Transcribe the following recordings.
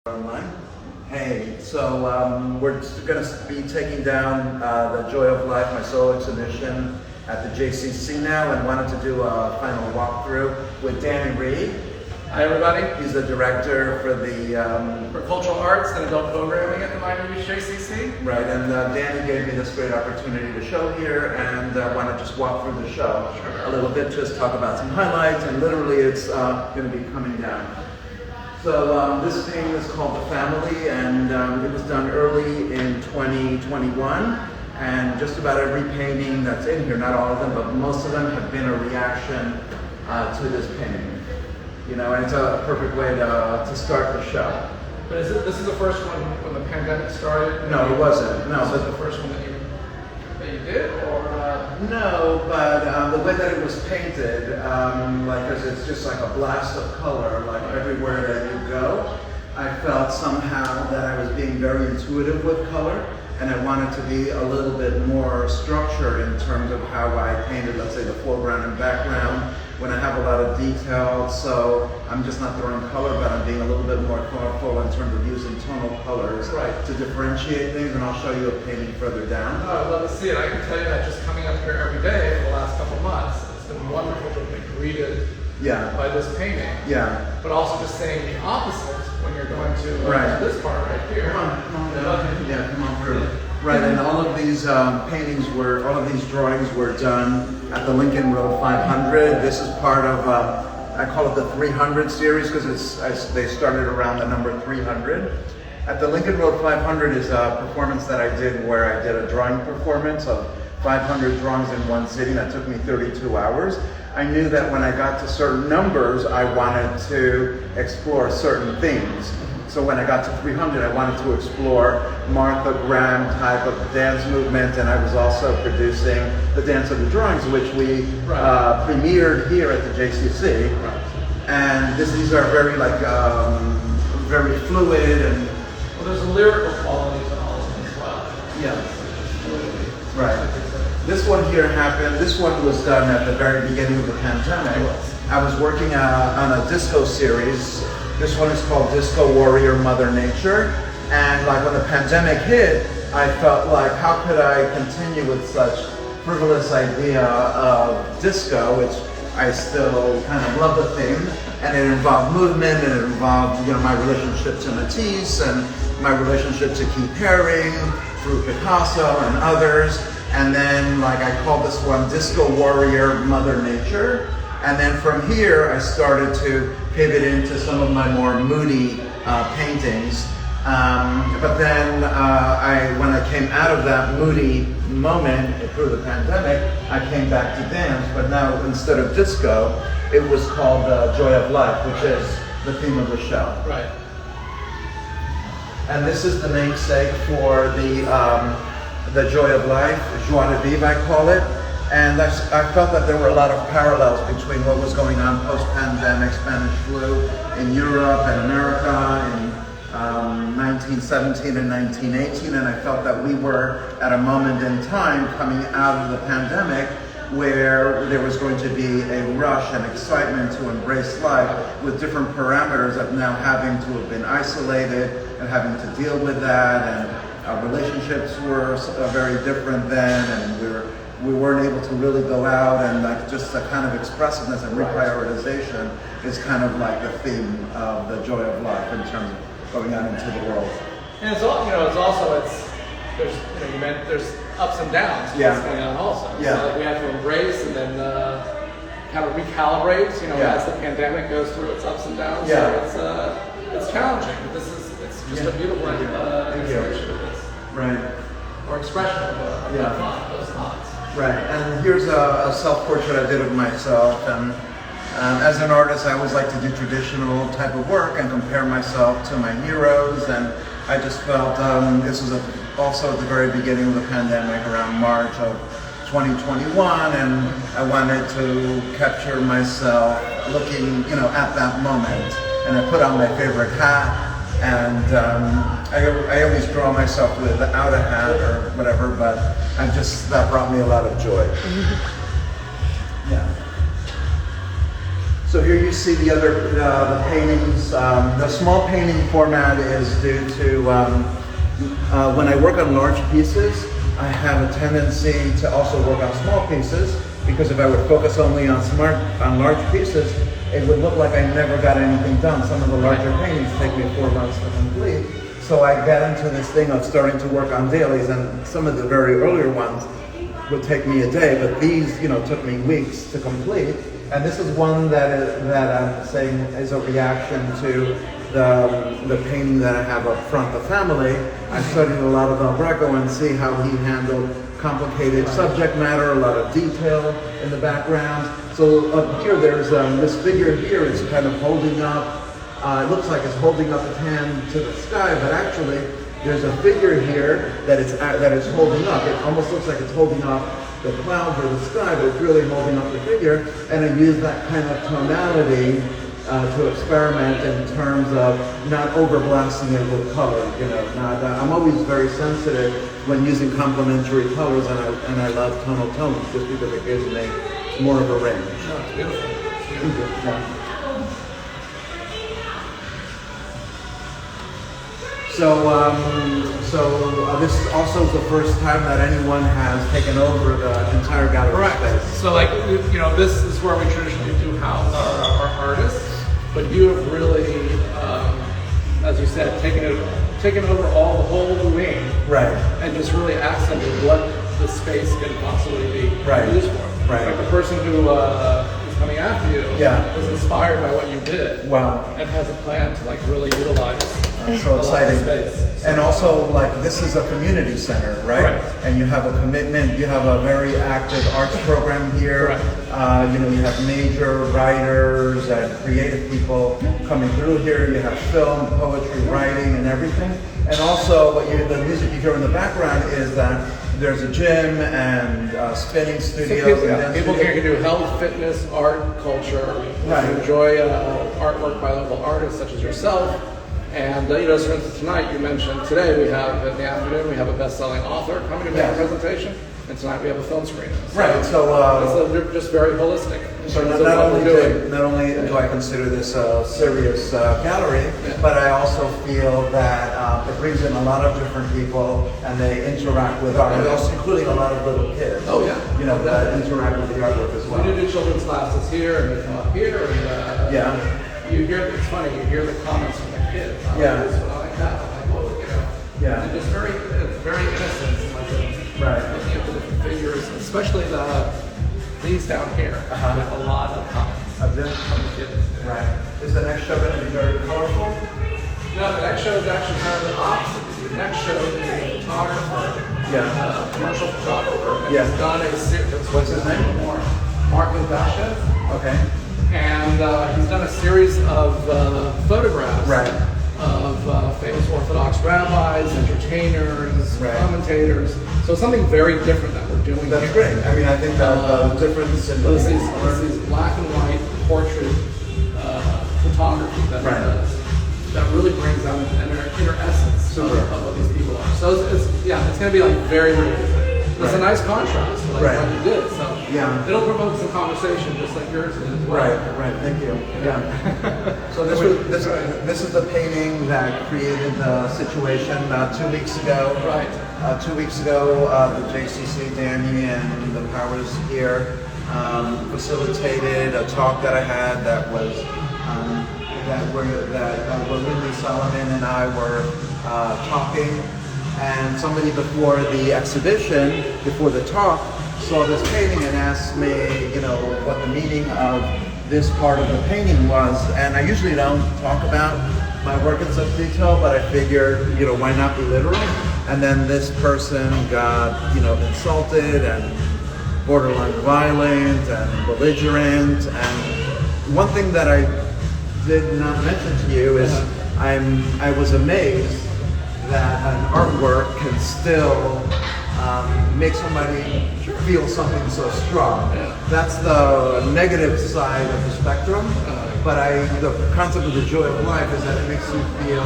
Online. Hey, so we're going to be taking down the Joy of Life, my solo exhibition at the JCC now, and wanted to do a final walkthrough with Danny Reed. Hi everybody. He's the director for the For cultural arts and adult programming at the Miami Beach JCC. Right, and Danny gave me this great opportunity to show here, and I want to just walk through the show a little bit, just talk about some highlights, and literally it's going to be coming down. So this painting is called The Family, and it was done early in 2021, and just about every painting that's in here, not all of them, but most of them have been a reaction to this painting. You know, and it's a perfect way to start the show. But this is the first one when the pandemic started? No, it wasn't. No, this is the first one that you did, or? No, but the way that it was painted, like, cause it's just like a blast of color, like everywhere that you go. I felt somehow that I was being very intuitive with color, and I wanted to be a little bit more structured in terms of how I painted, let's say, the foreground and background, when I have a lot of detail. So I'm just not throwing color, but I'm being a little bit more thoughtful in terms of using tonal colors to differentiate things, and I'll show you a painting further down. Oh, I'd love to see it. I can tell you that just coming up here every day for the last couple of months, it's been wonderful to be greeted by this painting. Yeah. But also just saying the opposite when you're going to this part right here. Come on down. Yeah, come on through. Right, and all of these all of these drawings were done at the Lincoln Road 500. This is part of, I call it the 300 series because they started around the number 300. At the Lincoln Road 500 is a performance that I did where I did a drawing performance of 500 drawings in one sitting. That took me 32 hours. I knew that when I got to certain numbers, I wanted to explore certain themes. So when I got to 300, I wanted to explore Martha Graham type of dance movement, and I was also producing the Dance of the Drawings, which we premiered here at the JCC. And these are very very fluid, and well, there's a lyrical quality to all of them as well. Yeah. Right. This one here happened. This one was done at the very beginning of the pandemic. I was working on a disco series. This one is called Disco Warrior Mother Nature. And like when the pandemic hit, I felt like, how could I continue with such frivolous idea of disco, which I still kind of love the theme. And it involved movement, and it involved, you know, my relationship to Matisse and my relationship to Keith Haring through Picasso and others. And then like I called this one Disco Warrior Mother Nature. And then from here, I started to pivot into some of my more moody paintings. But then when I came out of that moody moment through the pandemic, I came back to dance. But now instead of disco, it was called Joy of Life, which is the theme of the show. Right. And this is the namesake for the Joy of Life, Joie de Vivre, I call it. And I felt that there were a lot of parallels between what was going on post-pandemic Spanish flu in Europe and America in 1917 and 1918. And I felt that we were at a moment in time coming out of the pandemic where there was going to be a rush and excitement to embrace life with different parameters of now having to have been isolated and having to deal with that. And our relationships were very different then, and we weren't able to really go out, and like just the kind of expressiveness and reprioritization is kind of like the theme of the Joy of Life in terms of going out into the world. And there's ups and downs to what's going on also. Yeah. So like we have to embrace and then kind of recalibrate, as the pandemic goes through its ups and downs. Yeah. So it's challenging, but it's just a beautiful expression. Right. Or expression of those thoughts. Right, and here's a self-portrait I did of myself, and as an artist I always like to do traditional type of work and compare myself to my heroes, and I just felt this was also at the very beginning of the pandemic, around March of 2021, and I wanted to capture myself looking, at that moment, and I put on my favorite hat. And I always draw myself without a hat or whatever, but that brought me a lot of joy. Yeah. So here you see the other the paintings. The small painting format is due to when I work on large pieces, I have a tendency to also work on small pieces, because if I would focus only on large pieces, it would look like I never got anything done. Some of the larger paintings take me 4 months to complete. So I got into this thing of starting to work on dailies, and some of the very earlier ones would take me a day, but these, took me weeks to complete. And this is one that I'm saying is a reaction to the painting that I have up front, the family. I studied a lot of El Greco and see how he handled complicated subject matter, a lot of detail in the background. So up here, there's this figure here is kind of holding up. It looks like it's holding up its hand to the sky, but actually there's a figure here that is holding up. It almost looks like it's holding up the clouds or the sky, but it's really holding up the figure. And I use that kind of tonality to experiment in terms of not overblasting it with color. I'm always very sensitive when using complementary colors, and I love tonal tones just because it gives me more of a range. No, it's beautiful. Yeah. So this also is the first time that anyone has taken over the entire gallery space. So this is where we traditionally do house our artists, but you have really, as you said, taken over the whole wing, right? And just really accented what the space can possibly be used for. Right. Like the person who is coming after you was inspired by what you did. Wow. And has a plan to really utilize. So exciting. Space. And also, this is a community center, right? And you have a commitment. You have a very active arts program here. Right. You have major writers and creative people coming through here. You have film, poetry, writing, and everything. And also, the music you hear in the background is that there's a gym and spinning studios. People here can do health, fitness, art, culture. Right. Enjoy artwork by local artists such as yourself. And for instance, tonight you mentioned, today we have, in the afternoon, we have a best-selling author coming to make a presentation, and tonight we have a film screening. So they're just very holistic. So not only do I consider this a serious gallery, but I also feel that it brings in a lot of different people, and they interact with art, also including a lot of little kids. Oh yeah. That interact with the artwork as well. We do children's classes here, and they come up here, and it's funny, you hear the comments from the kids. I like this, but I like that. I'm like, whoa, And just very innocent, looking at the different figures, especially these down here, with a lot of comments from the kids. Right. Is the next show going to be very colorful? No, the next show is actually kind of the opposite. The next show is a photographer, commercial photographer, and he's done a series. What's his name? Mark Dasha. Okay. And he's done a series of photographs of famous Orthodox rabbis, entertainers, commentators. So something very different that we're doing That's here. great. I mean, I think the difference in these black and white portrait photography that he does that really brings out an inner essence of what these people are. So it's going to be very, very different. It's a nice contrast to what you did. So it'll provoke some conversation just like yours did as well. Right. Thank you. Yeah. So this is the painting that created the situation 2 weeks ago. Right. 2 weeks ago, the JCC, Danny, and the powers here facilitated a talk that I had that was where Lindsay Solomon and I were talking. And somebody before the exhibition, before the talk, saw this painting and asked me, what the meaning of this part of the painting was. And I usually don't talk about my work in such detail, but I figured, why not be literal? And then this person got, insulted and borderline violent and belligerent. And one thing that I did not mention to you is I was amazed that an artwork can still make somebody feel something so strong. That's the negative side of the spectrum, but the concept of the joy of life is that it makes you feel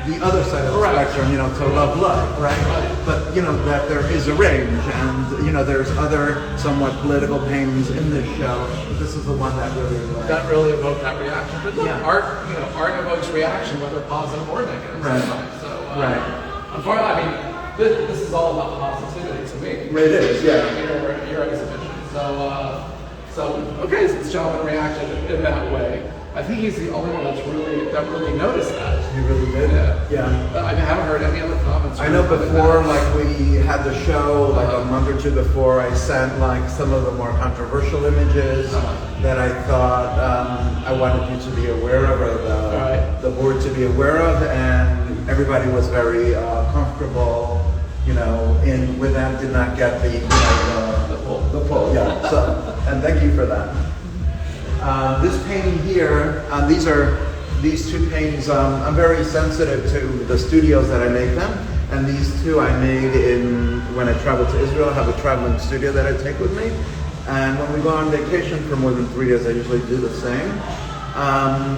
the other side of the spectrum, you know, to love life, right? But, you know, that there is a range, and, you know, there's other somewhat political paintings in this show. This is the one that really evoked that reaction. But look, art, you know, art evokes reaction, whether positive or negative. Right. So, unfortunately, I mean, this is all about positivity to me. It is, yeah. Your exhibition. So okay, so this gentleman reacted in that way. I think he's the only one that really noticed that. He really did? Yeah. I haven't heard any other comments. I know before, like, we had the show, like a month or two before, I sent like some of the more controversial images that I thought I wanted you to be aware of, or the board to be aware of, and everybody was very comfortable, you know, with them, did not get the, you know, the pull. Yeah. So, and thank you for that. This painting here, these two paintings, I'm very sensitive to the studios that I make them, and these two I made when I traveled to Israel. I have a traveling studio that I take with me, and when we go on vacation for more than 3 days, I usually do the same.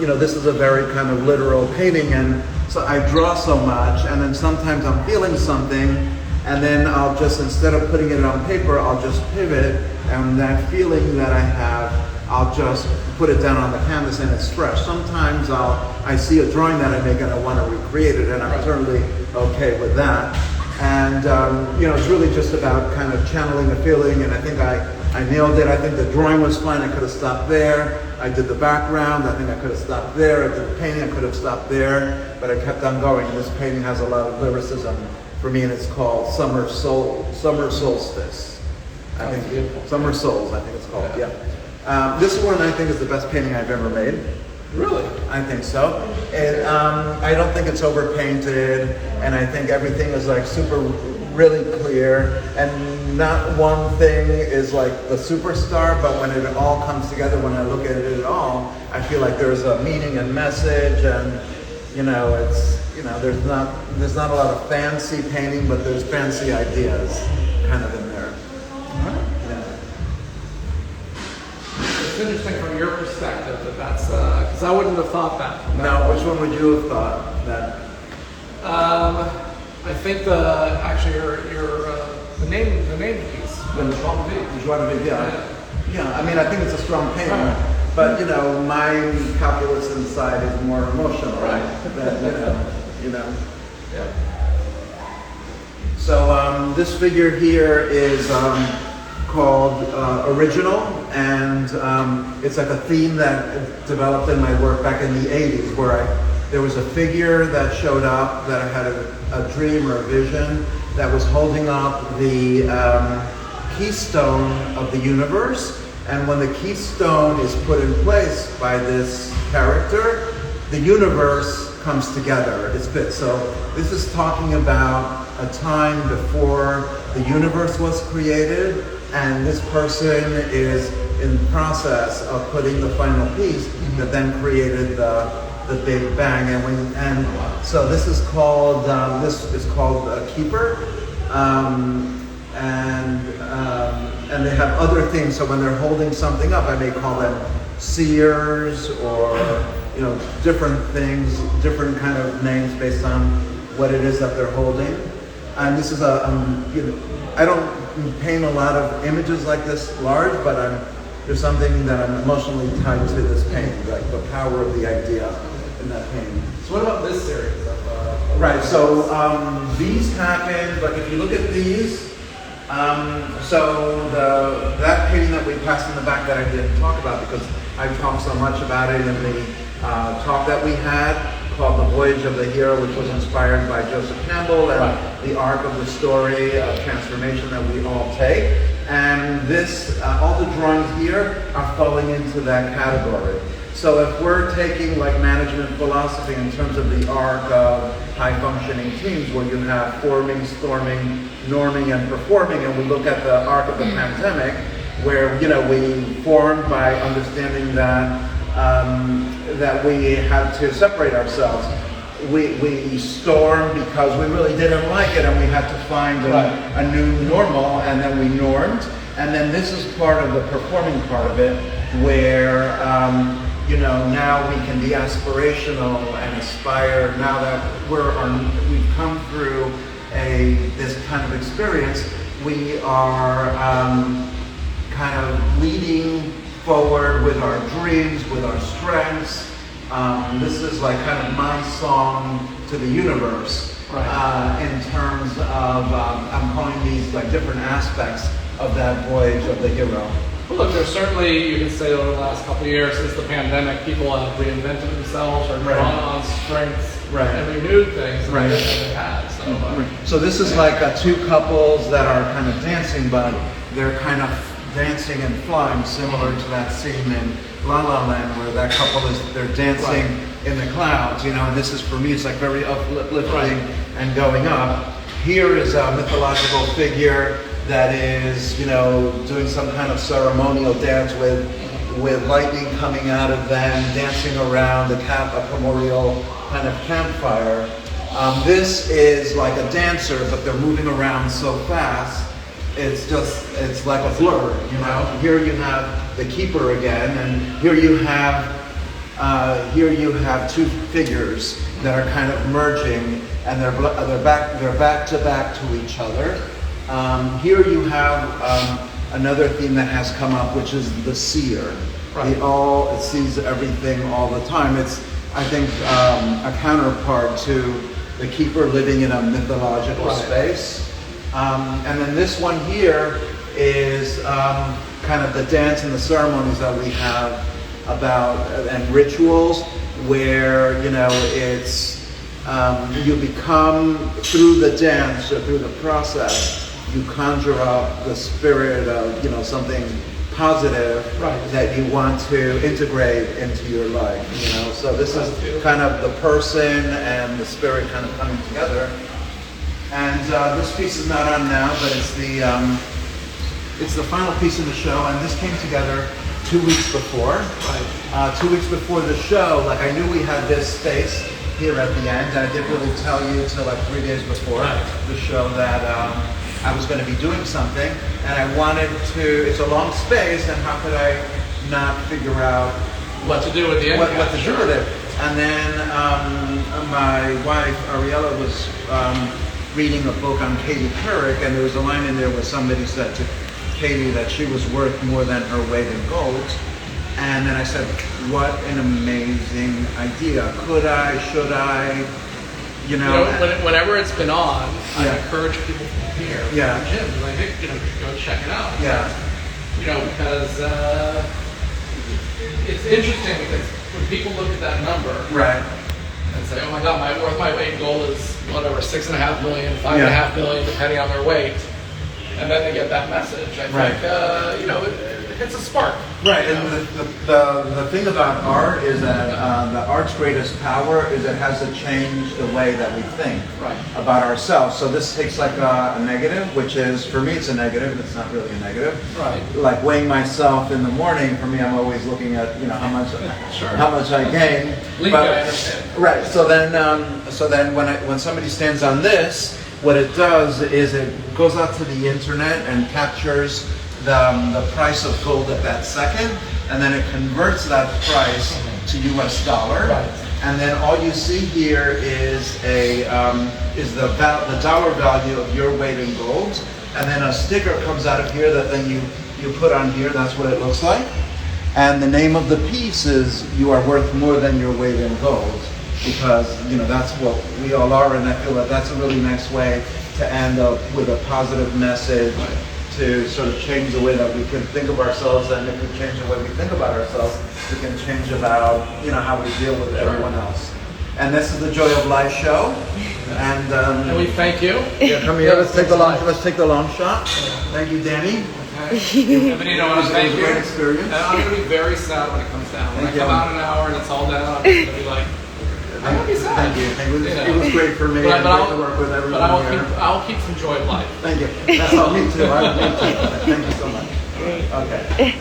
You know, this is a very kind of literal painting, and so I draw so much, and then sometimes I'm feeling something, and then I'll just, instead of putting it on paper, I'll just pivot, and that feeling that I have, I'll just put it down on the canvas and it's fresh. Sometimes I see a drawing that I make and I want to recreate it, and I'm totally okay with that. And you know, it's really just about kind of channeling a feeling, and I think I nailed it. I think the drawing was fine. I could have stopped there. I did the background. I think I could have stopped there. I did the painting. I could have stopped there, but I kept on going. This painting has a lot of lyricism for me, and it's called Summer Solstice. I think beautiful. Summer Souls, I think it's called. Yeah. This one I think is the best painting I've ever made. Really? I think so. I don't think it's overpainted, and I think everything is like really clear, and not one thing is like the superstar, but when it all comes together, when I look at it all, I feel like there's a meaning and message, and you know, there's not a lot of fancy painting, but there's fancy ideas kind of in there. It's interesting from your perspective that's because I wouldn't have thought that. Now, which one would you have thought that? I think the name piece, the Joie de Vivre. Yeah. I mean, I think it's a strong painting, but you know, my calculus inside is more emotional, right? That, you know. Yeah. So this figure here is called Original, and it's like a theme that developed in my work back in the 80s, where there was a figure that showed up that I had a dream or a vision that was holding up the keystone of the universe, and when the keystone is put in place by this character, the universe comes together. It's bit. So this is talking about a time before the universe was created, and this person is in the process of putting the final piece that then created the Big Bang. And so this is called Keeper, and they have other things. So when they're holding something up, I may call them seers, or you know, different things, different kind of names based on what it is that they're holding. And this is I don't paint a lot of images like this large, but there's something that I'm emotionally tied to this painting, like the power of the idea in that painting. So what about this series of right, so these happened, but if you look at these, so that painting that we passed in the back that I didn't talk about because I talked so much about it in the talk that we had, called The Voyage of the Hero, which was inspired by Joseph Campbell and the arc of the story of transformation that we all take. And this, all the drawings here are falling into that category. So if we're taking like management philosophy in terms of the arc of high-functioning teams, where you have forming, storming, norming, and performing, and we look at the arc of the pandemic, where we formed by understanding that that we had to separate ourselves. We stormed because we really didn't like it, and we had to find a new normal, and then we normed. And then this is part of the performing part of it, where now we can be aspirational and aspire. Now that we've come through this kind of experience, we are kind of leading forward with our dreams, with our strengths. This is like kind of my song to the universe, in terms of, I'm calling these like different aspects of that voyage of the hero. Well, look, there's certainly, you can say over the last couple of years since the pandemic, people have reinvented themselves or drawn on strengths and renewed things that they had. So this is like two couples that are kind of dancing, but they're kind of dancing and flying, similar to that scene in La La Land where that couple they're dancing in the clouds, and this is, for me, it's like very uplifting and going up. Here is a mythological figure that is, doing some kind of ceremonial dance with lightning coming out of them, dancing around a primordial kind of campfire. This is like a dancer, but they're moving around so fast. It's like a blur, Here you have the keeper again, and here you have two figures that are kind of merging, and they're back to back to each other. Here you have another theme that has come up, which is the seer. It sees everything all the time. It's, I think, a counterpart to the keeper living in a mythological space. And then this one here is kind of the dance and the ceremonies that we have and rituals where, it's you become, through the dance or through the process, you conjure up the spirit of, something positive that you want to integrate into your life, So this is kind of the person and the spirit kind of coming together. And this piece is not on now, but it's the final piece in the show, and this came together 2 weeks before. 2 weeks before the show, like I knew we had this space here at the end, and I didn't really tell you till like 3 days before the show that I was going to be doing something, and I wanted to. It's a long space, and how could I not figure out what to do with the end? What to do with it? And then my wife Ariella was reading a book on Katie Couric, and there was a line in there where somebody said to Katie that she was worth more than her weight in gold. And then I said, what an amazing idea. Could I, should I, whenever it's been on, I encourage people to hear from Jim, and I think, go check it out. Because it's interesting because when people look at that number, and say, oh my God, my weight in gold is whatever, 6.5 million, 5.5 million, depending on their weight. And then they get that message. I think, it hits a spark. And the thing about art is that the art's greatest power is it has to change the way that we think about ourselves. So this takes like a negative, which is, for me, it's a negative. It's not really a negative. Like weighing myself in the morning, for me, I'm always looking at, how much I gain. I understand. So then when somebody stands on this, what it does is it goes out to the internet and captures the price of gold at that second, and then it converts that price to US dollar. And then all you see here is the dollar value of your weight in gold, and then a sticker comes out of here that then you put on here. That's what it looks like. And the name of the piece is "You Are Worth More Than Your Weight in Gold," because that's what we all are, and I feel that that's a really nice way to end up with a positive message to sort of change the way that we can think of ourselves, and if we change the way we think about ourselves, we can change about how we deal with everyone else. And this is the Joy of Life show, and we thank you. Come here. Let's take the long shot. Thank you, Danny. It was a great experience. I'm going to be very sad when it comes down. When I come out in an hour and it's all down, I'm going to be like, I'm going to be sad. Thank you. It was great for me. But to work with everyone but I'll keep some joy of life. Thank you. That's all. Me too. Thank you so much. Okay.